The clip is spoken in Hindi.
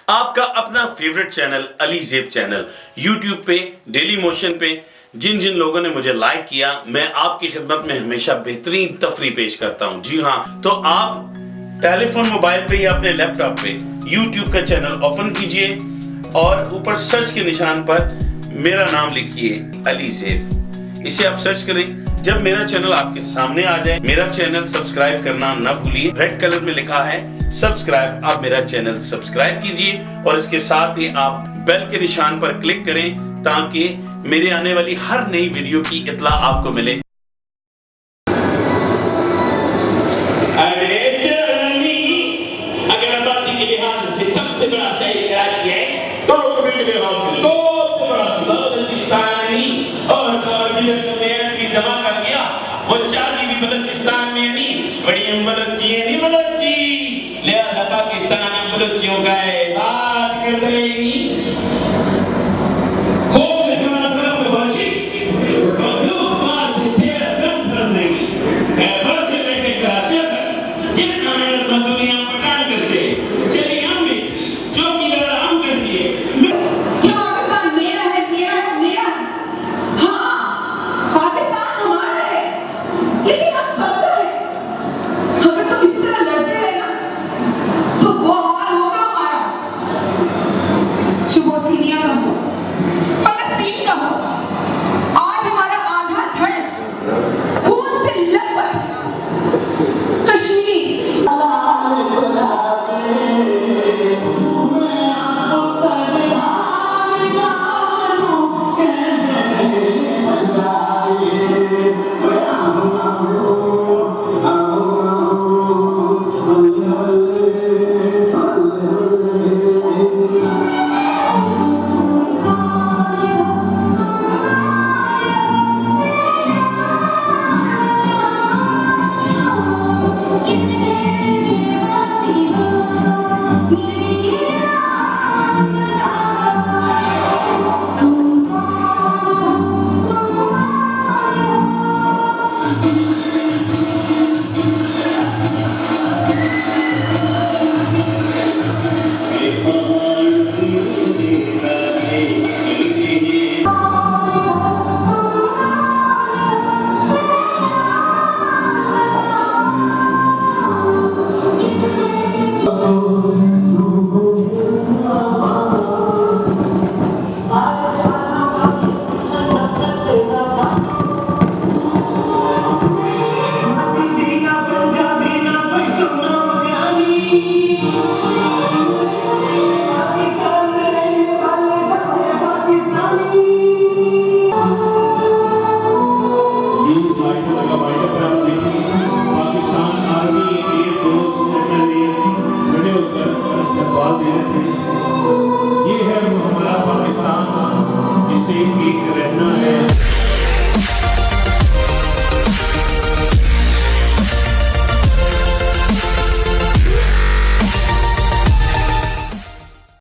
आपका अपना favourite channel AliZaib channel YouTube पे, डेली मोशन पे जिन जिन लोगों ने मुझे लाइक किया, मैं आपकी खिदमत में हमेशा बेहतरीन तफरी पेश करता हूं। जी हाँ, तो आप टेलीफोन मोबाइल पे या अपने लैपटॉप पे YouTube का चैनल ओपन कीजिए और ऊपर सर्च के निशान पर मेरा नाम लिखिए AliZaib। इसे आप सर्च करें। जब मेरा चैनल आपके सामने आ जाए, मेरा चैनल सब्सक्राइब करना ना भूलिए। रेड कलर में लिखा है सब्सक्राइब, आप मेरा चैनल सब्सक्राइब कीजिए और इसके साथ ही आप बेल के निशान पर क्लिक करें ताकि मेरे आने वाली हर नई वीडियो की इत्तला आपको मिले। अगर आबादी के लिहाज से सबसे बड़ा शहर कराची है तो सबसे बड़ा बलूचिस्तानी और जिधर तुमने धमाका किया वो चांदी भी बलूचिस्तान में नहीं, बड़ी बलूची है नहीं बलूची, लिहाजा पाकिस्तानी बलूचियों का है बात कर रही